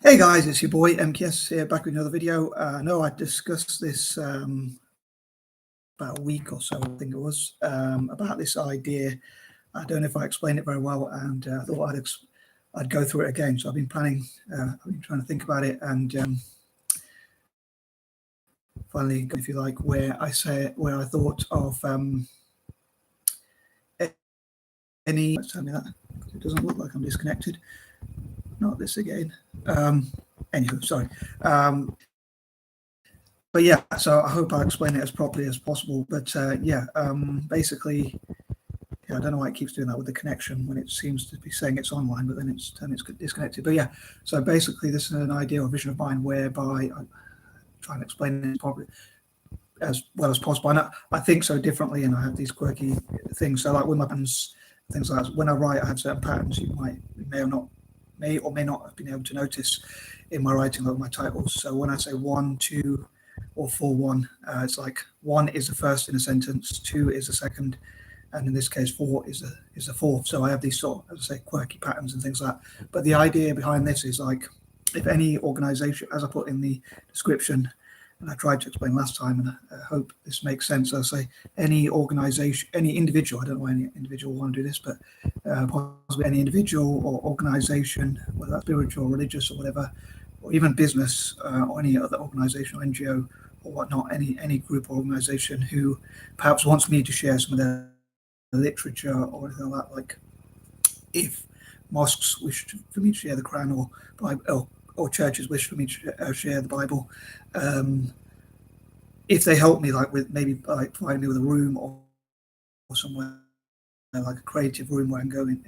Hey guys, it's your boy M.K.S here, back with another video. I know I discussed this about a week or so, I think it was, about this idea. I don't know if I explained it very well, and I thought I'd go through it again. So I've been planning, I've been trying to think about it, and finally, if you like, where I thought of any. Let's tell me that it doesn't look like I'm disconnected. Not this again. Anywho, sorry. But yeah, so I hope I explain it as properly as possible. But basically, yeah, I don't know why it keeps doing that with the connection when it seems to be saying it's online, but then it's disconnected. But yeah, so basically, this is an idea or vision of mine whereby I try and explain it properly as well as possible. And I think so differently, and I have these quirky things. So like with my patterns, things like that, when I write, I have certain patterns you may or may not have been able to notice in my writing, like my titles. So when I say 1, 2, or 4, 1, it's like 1 is the first in a sentence, 2 is the second, and in this case 4 is the fourth. So I have these sort of, as I say, quirky patterns and things like that. But the idea behind this is like, if any organization, as I put in the description, and I tried to explain last time, and I hope this makes sense. I say any organization, any individual, I don't know why any individual will want to do this, but possibly any individual or organization, whether that's spiritual or religious or whatever, or even business or any other organization or NGO or whatnot, any group or organization who perhaps wants me to share some of their literature or anything like that, like if mosques wish for me to share the Quran, or Bible, or churches wish for me to share the Bible, if they help me, like with maybe like provide me with a room or somewhere like a creative room where I can go in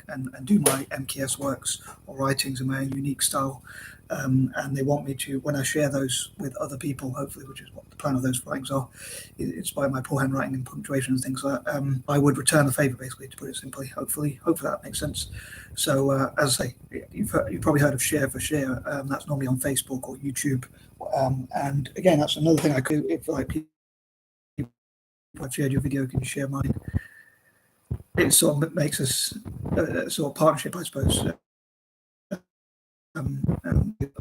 and do my M.K.S Works or writings in my own unique style, and they want me to, when I share those with other people, hopefully, which is what the plan of those writings are, it's by my poor handwriting and punctuation and things like that, I would return the favour, basically, to put it simply. Hopefully that makes sense. So as I say, you've probably heard of share for share. That's normally on Facebook or YouTube, and again, that's another thing I could, if like people have shared your video, can you share mine? It sort of makes us a sort of partnership, I suppose.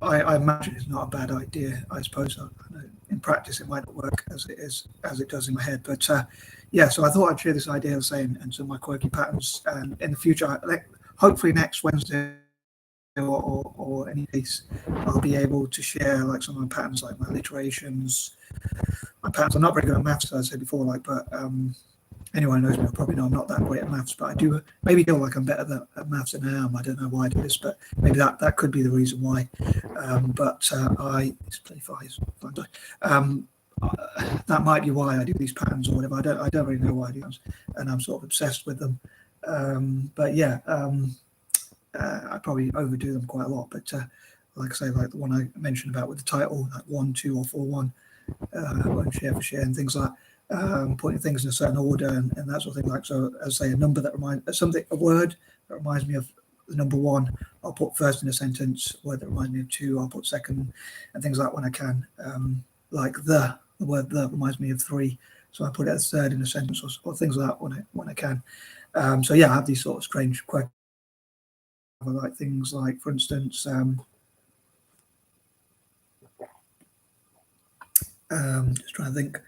I imagine it's not a bad idea. I suppose in practice it might not work as it does in my head. But yeah, so I thought I'd share this idea of saying and some of my quirky patterns. And in the future, hopefully next Wednesday or any case, I'll be able to share like some of my patterns, like my alliterations, my patterns. I'm not very good at maths, as I said before, but anyone who knows me will probably know I'm not that great at maths, but I do maybe feel like I'm better at maths than I am. I don't know why I do this, but maybe that could be the reason why. It's pretty fine. That might be why I do these patterns or whatever. I don't really know why I do them, and I'm sort of obsessed with them. But yeah, I probably overdo them quite a lot. But like I say, like the one I mentioned about with the title, like 1, 2, or 4, 1, and share for share and things like that. Putting things in a certain order and that sort of thing. Like, so as I say, a number that reminds a word that reminds me of the number 1, I'll put first in a sentence. A word that reminds me of 2, I'll put second, and things like that when I can. Like the word that reminds me of 3, so I put it as third in a sentence, or things like that when I can. So yeah, I have these sort of strange quirky, like things like, for instance, just trying to think.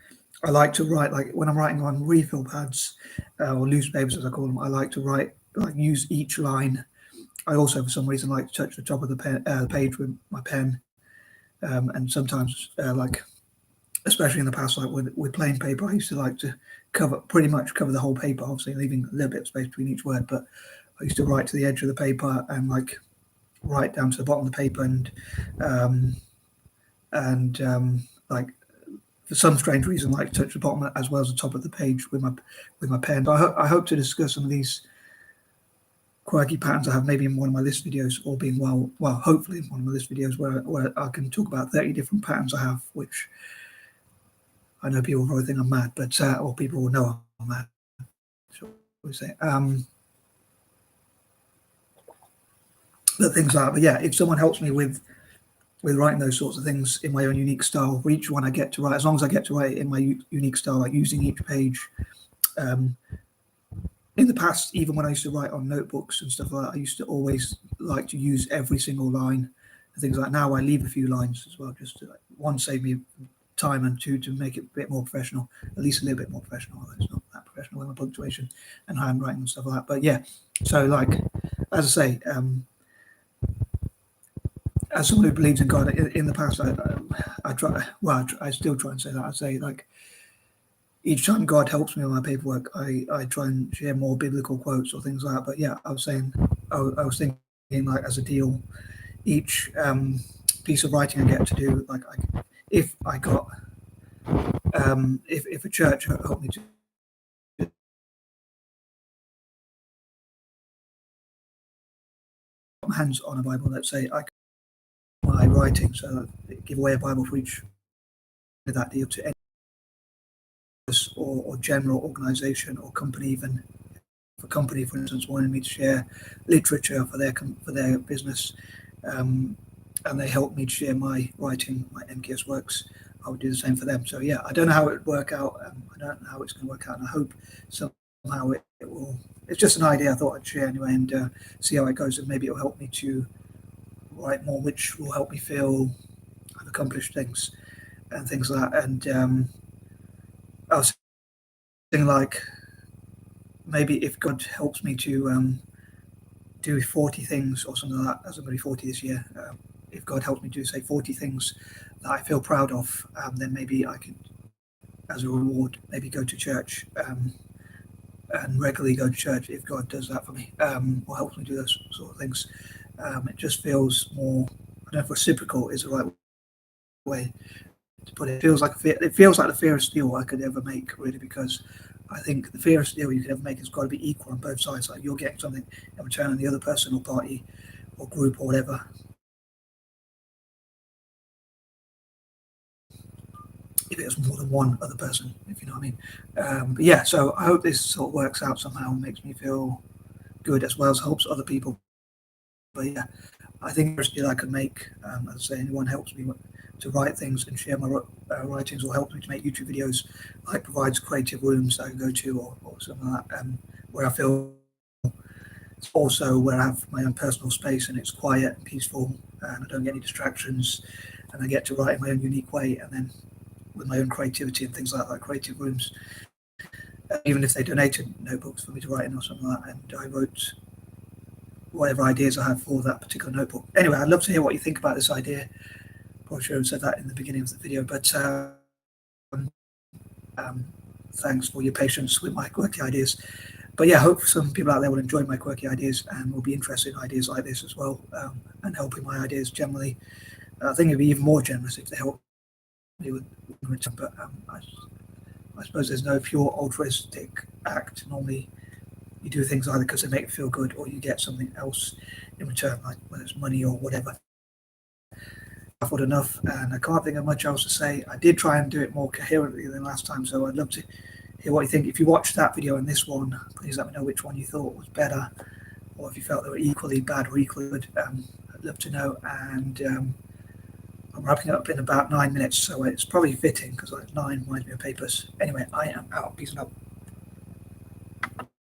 I like to write, like when I'm writing on refill pads or loose papers, as I call them. I like to write, like use each line. I also, for some reason, like to touch the top of the page with my pen, and sometimes, like especially in the past, like with plain paper, I used to like to pretty much cover the whole paper, obviously leaving a little bit of space between each word. But I used to write to the edge of the paper and like write down to the bottom of the paper, and like, for some strange reason, like touch the bottom as well as the top of the page with my pen. So I hope to discuss some of these quirky patterns I have maybe in one of my list videos, or being hopefully in one of my list videos where I can talk about 30 different patterns I have, which I know people probably think I'm mad, but or people will know I'm mad, shall we say. But things like that. But yeah, if someone helps me with writing those sorts of things in my own unique style, for each one I get to write, as long as I get to write it in my unique style, like using each page. In the past, even when I used to write on notebooks and stuff like that, I used to always like to use every single line and things like now I leave a few lines as well, just to, like, one, save me time, and two, to make it a bit more professional, at least a little bit more professional, although it's not that professional with my punctuation and how I'm writing and stuff like that. But yeah, so like, as I say, as someone who believes in God, in the past, I try, well, I still try and say that. I say, like, each time God helps me with my paperwork, I try and share more biblical quotes or things like that. But yeah, I was thinking, like, as a deal, each piece of writing I get to do, like, if I got, if a church helped me to put my hands on a Bible, let's say, I could, my writing, so give away a Bible for each, that deal to any or general organization or company. Even if a company, for instance, wanted me to share literature for their business, and they helped me to share my writing, my M.K.S Works, I would do the same for them. So yeah, I don't know how it would work out. I don't know how it's going to work out, and I hope somehow it will. It's just an idea I thought I'd share anyway, and see how it goes, and maybe it'll help me to write more, which will help me feel I've accomplished things and things like that. And I was thinking, like, maybe if God helps me to do 40 things or something like that, as I'm going to be 40 this year, if God helps me to say 40 things that I feel proud of, then maybe I could, as a reward, maybe go to church, and regularly go to church if God does that for me, or helps me do those sort of things. It just feels more, I don't know if reciprocal is the right way to put it. It feels like the fairest deal I could ever make, really, because I think the fairest deal you could ever make has got to be equal on both sides. Like, you're getting something in return, and the other person or party or group or whatever, if it was more than one other person, if you know what I mean. But yeah, so I hope this sort of works out somehow, and makes me feel good, as well as helps other people. But yeah, I think the first deal I could make, as I say, anyone helps me to write things and share my writings, or helps me to make YouTube videos, like provides creative rooms that I can go to, or something like that, where I feel it's also where I have my own personal space, and it's quiet and peaceful, and I don't get any distractions, and I get to write in my own unique way, and then with my own creativity and things like that, creative rooms. Even if they donated notebooks for me to write in or something like that, and I wrote whatever ideas I have for that particular notebook. Anyway, I'd love to hear what you think about this idea. Probably should have said that in the beginning of the video, but thanks for your patience with my quirky ideas. But yeah, I hope some people out there will enjoy my quirky ideas and will be interested in ideas like this as well, and helping my ideas generally. I think it'd be even more generous if they help me with return, but I suppose there's no pure altruistic act. Normally, you do things either because they make you feel good, or you get something else in return, like whether it's money or whatever. I've got enough, and I can't think of much else to say. I did try and do it more coherently than last time, so I'd love to hear what you think. If you watched that video and this one, please let me know which one you thought was better, or if you felt they were equally bad or equally good. I'd love to know. And I'm wrapping up in about 9 minutes, so it's probably fitting, because like 9 reminds me of papers. Anyway, I am out. Peace and out.